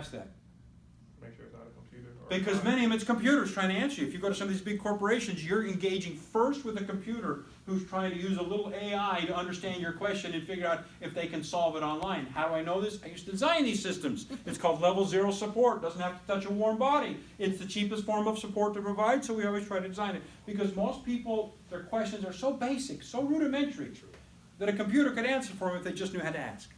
ask that? Make sure it's not a computer. Because many of them, it's computers trying to answer you. If you go to some of these big corporations, you're engaging first with a computer who's trying to use a little AI to understand your question and figure out if they can solve it online. How do I know this? I used to design these systems. It's called level 0 support. Doesn't have to touch a warm body. It's the cheapest form of support to provide, so we always try to design it. Because most people, their questions are so basic, so rudimentary, that a computer could answer for them if they just knew how to ask.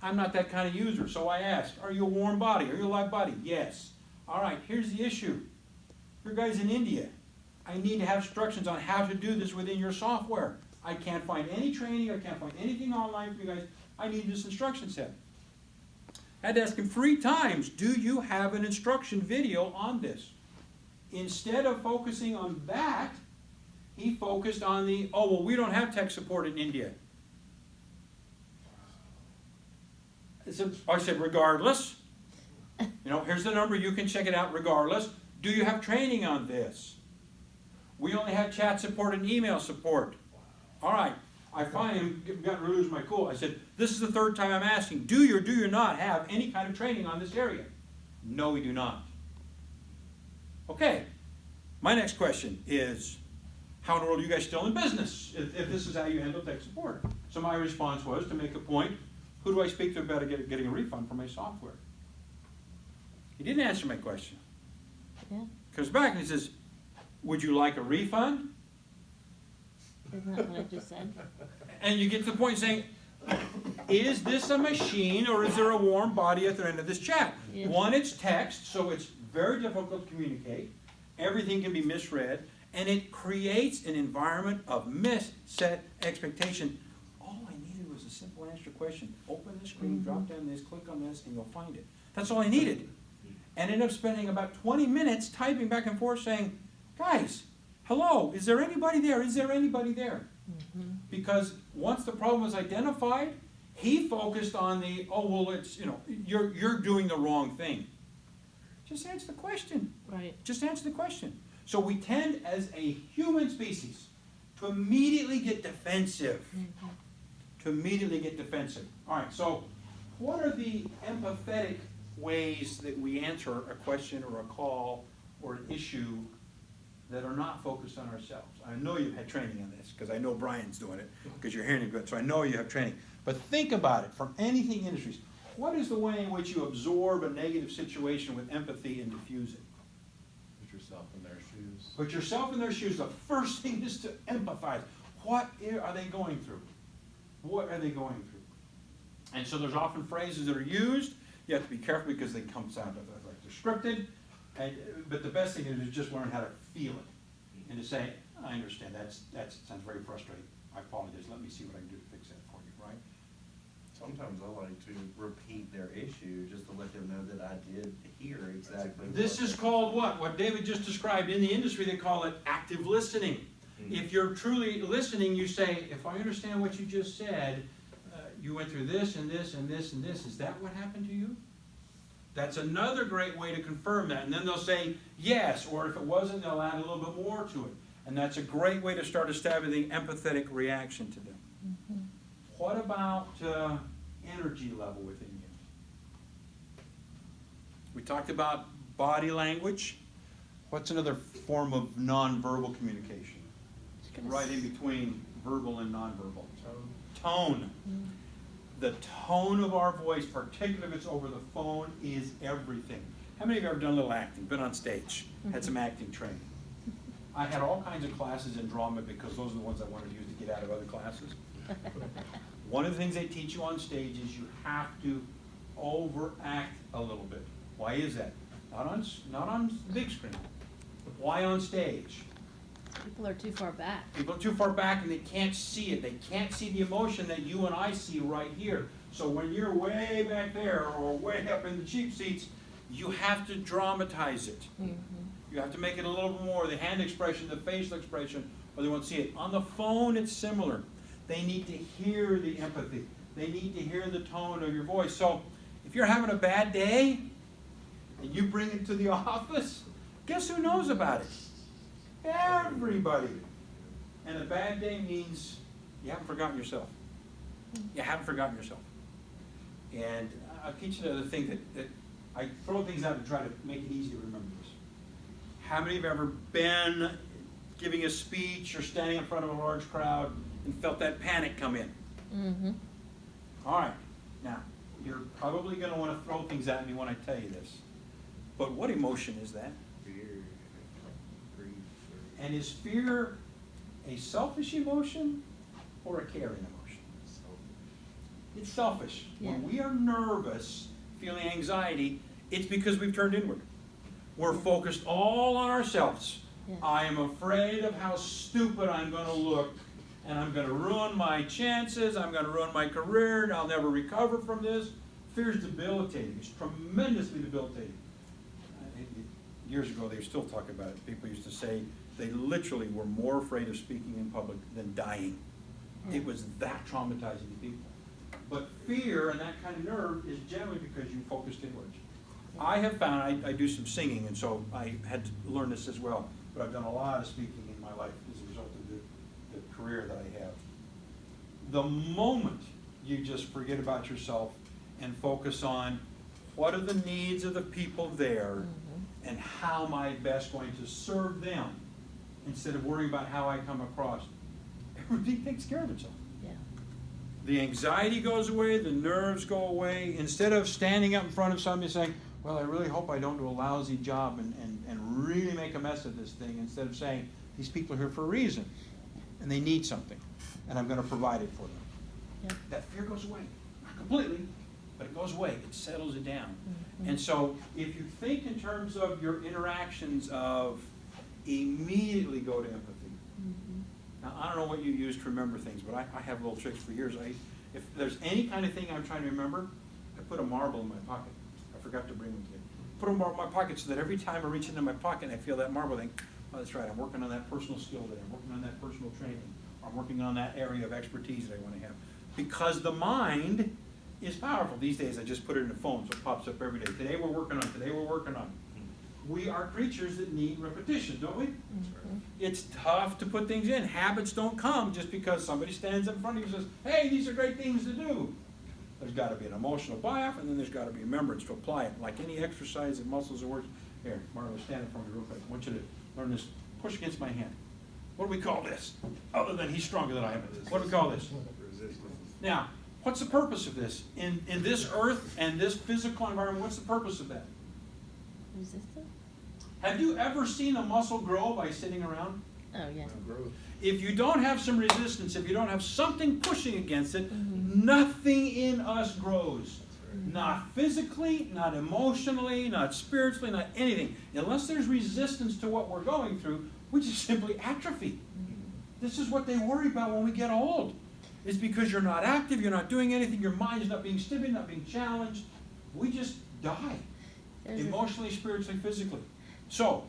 I'm not that kind of user, so I ask, are you a warm body? Are you a live body? Yes. All right, here's the issue. Your guy's in India. I need to have instructions on how to do this within your software. I can't find any training. I can't find anything online for you guys. I need this instruction set. I had to ask him 3 times, do you have an instruction video on this? Instead of focusing on that, he focused on the, oh, well, we don't have tech support in India. I said, regardless, here's the number, you can check it out regardless. Do you have training on this? We only have chat support and email support. All right, I finally got to lose my cool. I said, this is the 3rd time I'm asking, do you or do you not have any kind of training on this area? No, we do not. Okay, my next question is, how in the world are you guys still in business if this is how you handle tech support? So my response was, to make a point, who do I speak to about getting a refund for my software? He didn't answer my question. Yeah. Comes back and he says, would you like a refund? Isn't that what I just said? And you get to the point saying, is this a machine or is there a warm body at the end of this chat? Yeah. One, it's text, so it's very difficult to communicate. Everything can be misread. And it creates an environment of misset expectation. All I needed was a simple answer question. Open the screen, drop down this, click on this, and you'll find it. That's all I needed. And ended up spending about 20 minutes typing back and forth saying, guys, hello, is there anybody there? Is there anybody there? Because once the problem was identified, he focused on the, oh, well, it's, you're doing the wrong thing. Just answer the question. Right. Just answer the question. So we tend, as a human species, to immediately get defensive. To immediately get defensive. All right, so what are the empathetic ways that we answer a question or a call or an issue that are not focused on ourselves? I know you've had training on this, because I know Brian's doing it, because you're hearing it good, so I know you have training. But think about it, from anything industries. What is the way in which you absorb a negative situation with empathy and diffuse it? Put yourself in their shoes. Put yourself in their shoes. The first thing is to empathize. What are they going through? What are they going through? And so there's often phrases that are used. You have to be careful because they come sound like they're scripted. But the best thing is to just learn how to feel it. And to say, I understand, that sounds very frustrating. I apologize. Let me see what I can do to fix that for you, right? Sometimes I like to repeat their issue just to let them know that I did hear exactly. This is called what? What David just described. In the industry, they call it active listening. If you're truly listening, you say, if I understand what you just said, you went through this and this and this and this. Is that what happened to you? That's another great way to confirm that. And then they'll say yes, or if it wasn't, they'll add a little bit more to it. And that's a great way to start establishing empathetic reaction to them. What about energy level within you? We talked about body language. What's another form of nonverbal communication? Right in between verbal and nonverbal. Tone. The tone of our voice, particularly if it's over the phone, is everything. How many of you have ever done a little acting, been on stage, had some acting training? I had all kinds of classes in drama because those are the ones I wanted to use to get out of other classes. One of the things they teach you on stage is you have to overact a little bit. Why is that? Not on the big screen. Why on stage? People are too far back. People are too far back and they can't see it. They can't see the emotion that you and I see right here. So when you're way back there or way up in the cheap seats, you have to dramatize it. You have to make it a little bit more, the hand expression, the facial expression, or they won't see it. On the phone, it's similar. They need to hear the empathy. They need to hear the tone of your voice. So if you're having a bad day and you bring it to the office, guess who knows about it? Everybody. And a bad day means you haven't forgotten yourself. You haven't forgotten yourself. And I'll teach you another thing that I throw things out to try to make it easy to remember this. How many of you have ever been giving a speech or standing in front of a large crowd and felt that panic come in? Mm-hmm. All right, now, you're probably going to want to throw things at me when I tell you this. But what emotion is that? Fear, grief, or And is fear a selfish emotion or a caring emotion? It's selfish. Yeah. When we are nervous, feeling anxiety, it's because we've turned inward. We're focused all on ourselves. Yeah. I am afraid of how stupid I'm going to look, and I'm going to ruin my chances, I'm going to ruin my career, and I'll never recover from this. Fear is debilitating. It's tremendously debilitating. Years ago, they were still talking about it. People used to say they literally were more afraid of speaking in public than dying. It was that traumatizing to people. But fear and that kind of nerve is generally because you focused inwards. I have found, I do some singing, and so I had to learn this as well, but I've done a lot of speaking in my life as a result of the career that I have. The moment you just forget about yourself and focus on what are the needs of the people there and how am I best going to serve them, instead of worrying about how I come across, everything takes care of itself. Yeah. The anxiety goes away, the nerves go away. Instead of standing up in front of somebody saying, well, I really hope I don't do a lousy job and really make a mess of this thing, instead of saying, these people are here for a reason, and they need something, and I'm going to provide it for them. Yeah. That fear goes away. Not completely, but it goes away. It settles it down. Mhm. And so if you think in terms of your interactions of immediately go to empathy. Mhm. Now, I don't know what you use to remember things, but I have little tricks for years. If there's any kind of thing I'm trying to remember, I put a marble in my pocket. I forgot to bring one today. Put a marble in my pocket so that every time I reach into my pocket and I feel that marble, I think, oh, that's right, I'm working on that personal skill today. I'm working on that personal training. I'm working on that area of expertise that I want to have. Because the mind is powerful. These days, I just put it in the phone, so it pops up every day. Today we're working on, today we're working on. We are creatures that need repetition, don't we? Mhm. It's tough to put things in. Habits don't come just because somebody stands up in front of you and says, hey, these are great things to do. There's got to be an emotional buy-off, and then there's got to be remembrance to apply it. Like any exercise that muscles are working. Here, Marla, stand up for me real quick. I want you to learn this. Push against my hand. What do we call this? Other than he's stronger than I am. What do we call this? Resistance. Now, what's the purpose of this? In this earth and this physical environment, what's the purpose of that? Resistance? Have you ever seen a muscle grow by sitting around? Oh, yeah. Growth. If you don't have some resistance, if you don't have something pushing against it, Mhm. nothing in us grows. Mhm. Not physically, not emotionally, not spiritually, not anything. Unless there's resistance to what we're going through, we just simply atrophy. This is what they worry about when we get old. It's because you're not active, you're not doing anything, your mind is not being stimulated, not being challenged. We just die. There's a- Emotionally, spiritually, physically. So,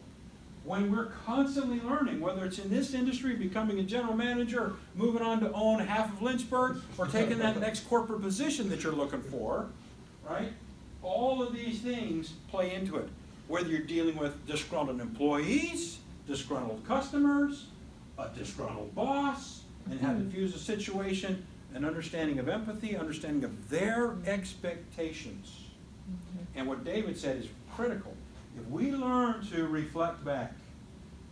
when we're constantly learning, whether it's in this industry, becoming a general manager, moving on to own half of Lynchburg, or taking that next corporate position that you're looking for, right? All of these things play into it. Whether you're dealing with disgruntled employees, disgruntled customers, a disgruntled boss, and how to diffuse a situation, an understanding of empathy, understanding of their expectations. Mhm. And what David said is critical. If we learn to reflect back,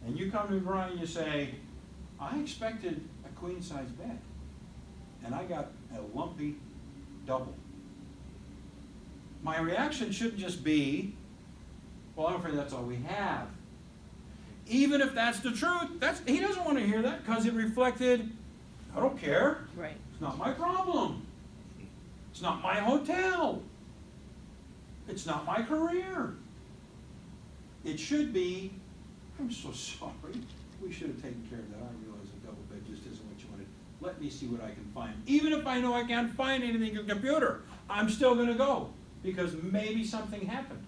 and you come to Brian and you say, I expected a queen-size bed, and I got a lumpy double. My reaction shouldn't just be, well, I'm afraid that's all we have. Even if that's the truth, he doesn't want to hear that because it reflected, I don't care. Right. It's not my problem. It's not my hotel. It's not my career. It should be, I'm so sorry. We should have taken care of that. I realize a double bed just isn't what you wanted. Let me see what I can find. Even if I know I can't find anything in the computer, I'm still going to go because maybe something happened.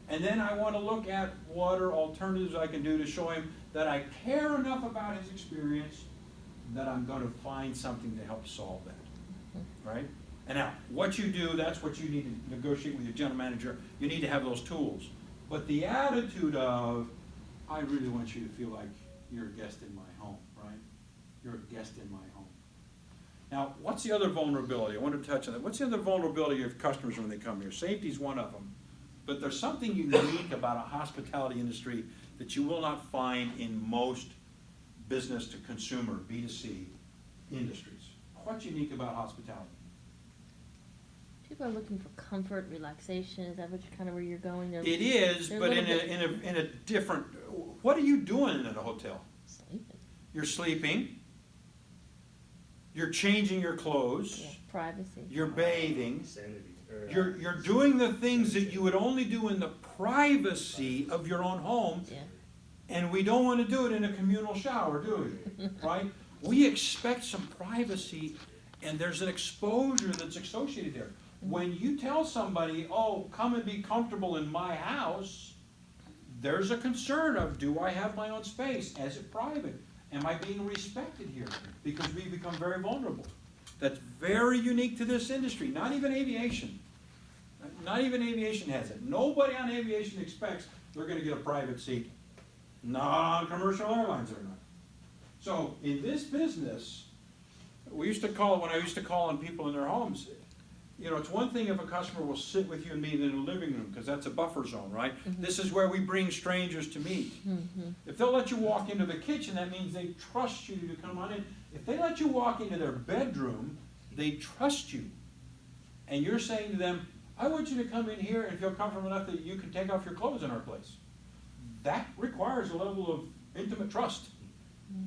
And then I want to look at what are alternatives I can do to show him that I care enough about his experience that I'm going to find something to help solve that. Right? And now, what you do, that's what you need to negotiate with your general manager. You need to have those tools. But the attitude of, I really want you to feel like you're a guest in my home, right? You're a guest in my home. Now, what's the other vulnerability? I want to touch on that. What's the other vulnerability of customers when they come here? Safety is one of them. But there's something unique about a hospitality industry that you will not find in most business to consumer, B2C industries. What's unique about hospitality? People are looking for comfort, relaxation. Is that what kind of where you're going? They're It is, they're a but little in a different, what are you doing in a hotel? sleeping. You're sleeping, you're changing your clothes, Yeah, privacy. you're bathing, Sanity. you're doing the things that you would only do in the privacy of your own home, Yeah. and we don't want to do it in a communal shower, do we? Right? We expect some privacy, and there's an exposure that's associated there. When you tell somebody, oh, come and be comfortable in my house, there's a concern of, do I have my own space? Is it private? Am I being respected here? Because we become very vulnerable. That's very unique to this industry, not even aviation. Not even aviation has it. Nobody on aviation expects they're gonna get a private seat. Not on commercial airlines they're not. So in this business, we used to call it, when I used to call on people in their homes, you know, it's one thing if a customer will sit with you and meet in the living room, because that's a buffer zone, right? This is where we bring strangers to meet. If they'll let you walk into the kitchen, that means they trust you to come on in. If they let you walk into their bedroom, they trust you. And you're saying to them, I want you to come in here and feel comfortable enough that you can take off your clothes in our place. That requires a level of intimate trust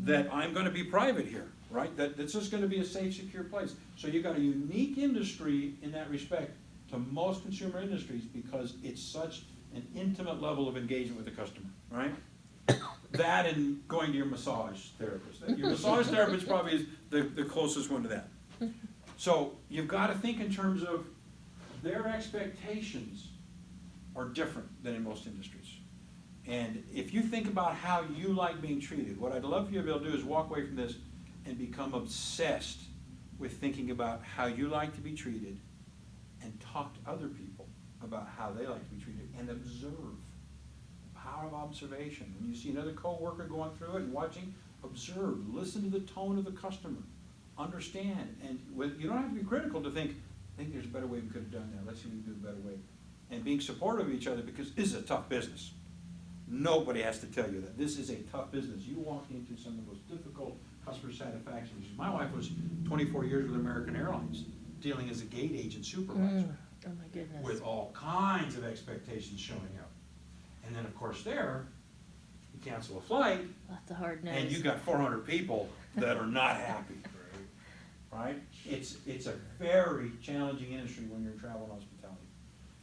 that I'm going to be private here, right? That this is going to be a safe, secure place. So you've got a unique industry in that respect to most consumer industries because it's such an intimate level of engagement with the customer, right? That and going to your massage therapist. Your massage therapist probably is the closest one to that. So you've got to think in terms of their expectations are different than in most industries. And if you think about how you like being treated, what I'd love for you to be able to do is walk away from this and become obsessed with thinking about how you like to be treated and talk to other people about how they like to be treated and observe. The power of observation. When you see another coworker going through it and watching, observe, listen to the tone of the customer, understand. And you don't have to be critical to think there's a better way we could have done that. Let's see if we can do a better way. And being supportive of each other because this is a tough business. Nobody has to tell you that. This is a tough business. You walk into some of the most difficult customer satisfaction issues. My wife was 24 years with American Airlines, dealing as a gate agent supervisor, Oh my goodness. with all kinds of expectations showing up. And then, of course, there, you cancel a flight, That's a hard nose. and you got 400 people that are not happy, right? It's a very challenging industry when you're in travel and hospitality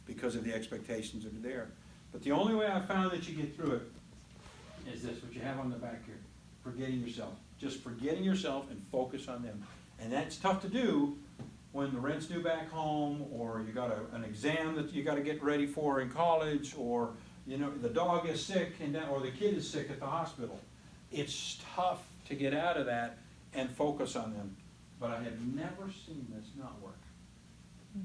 because of the expectations that are there. But the only way I found that you get through it is this, what you have on the back here, forgetting yourself. Just forgetting yourself and focus on them. And that's tough to do when the rent's due back home, or you got an exam that you got to get ready for in college, or you know the dog is sick or the kid is sick at the hospital. It's tough to get out of that and focus on them. But I have never seen this not work.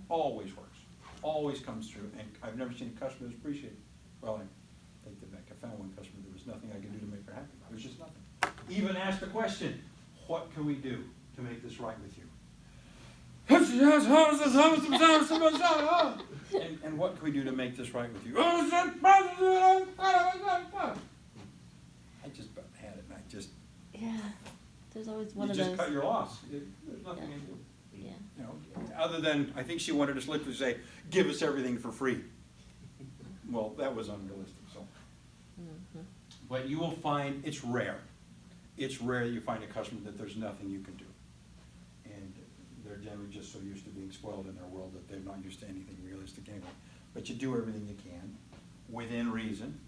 Always works. Always comes through. And I've never seen a customer that's appreciated it. Well, I take that back. I found one customer, there was nothing I could do to make her happy. There was just nothing. Even asked the question, what can we do to make this right with you? And what can we do to make this right with you? I just about had it, and I just, Yeah. There's always one you of just those. cut your loss. There's nothing I can do. Yeah. You know, other than, I think she wanted us literally to say, give us everything for free. Well, that was unrealistic, so. Mhm. But you will find, it's rare. It's rare you find a customer that there's nothing you can do. And they're generally just so used to being spoiled in their world that they're not used to anything realistic anyway. But you do everything you can, within reason,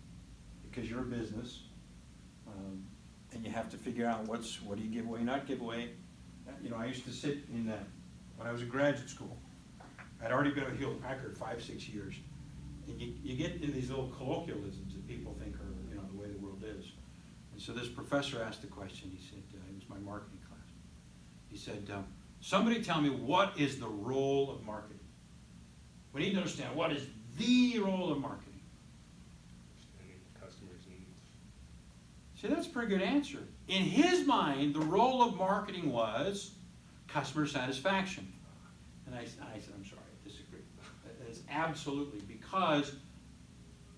because you're a business. And you have to figure out what do you give away, not give away. You know, I used to sit in that, when I was in graduate school. I'd already been with Hewlett Packard 5-6 years. And you get into these little colloquialisms that people think are, you know, the way the world is. And so this professor asked a question. He said, it was my marketing class. He said, somebody tell me, what is the role of marketing? We need to understand, what is the role of marketing? Understanding the customer's needs. See, that's a pretty good answer. In his mind, the role of marketing was customer satisfaction. And I said, I'm sorry, I disagree. It's absolutely, because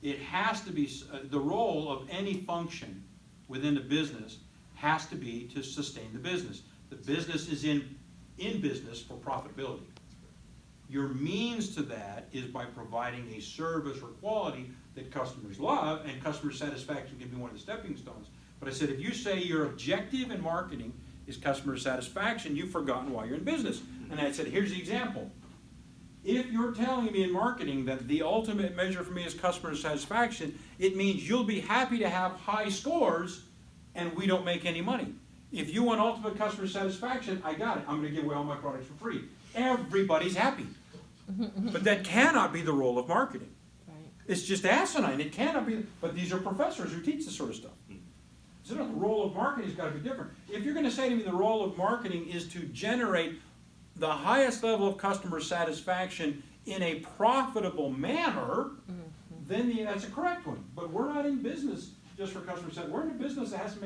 it has to be, the role of any function within the business has to be to sustain the business. The business is in business for profitability. Your means to that is by providing a service or quality that customers love, and customer satisfaction can be one of the stepping stones. But I said, if you say your objective in marketing is customer satisfaction, you've forgotten why you're in business. And I said, here's the example. If you're telling me in marketing that the ultimate measure for me is customer satisfaction, it means you'll be happy to have high scores and we don't make any money. If you want ultimate customer satisfaction, I got it. I'm going to give away all my products for free. Everybody's happy. But that cannot be the role of marketing. Right. It's just asinine. It cannot be. But these are professors who teach this sort of stuff. So no, the role of marketing has got to be different. If you're going to say to me the role of marketing is to generate the highest level of customer satisfaction in a profitable manner, then that's a correct one. But we're not in business just for customer satisfaction. We're in a business that has to make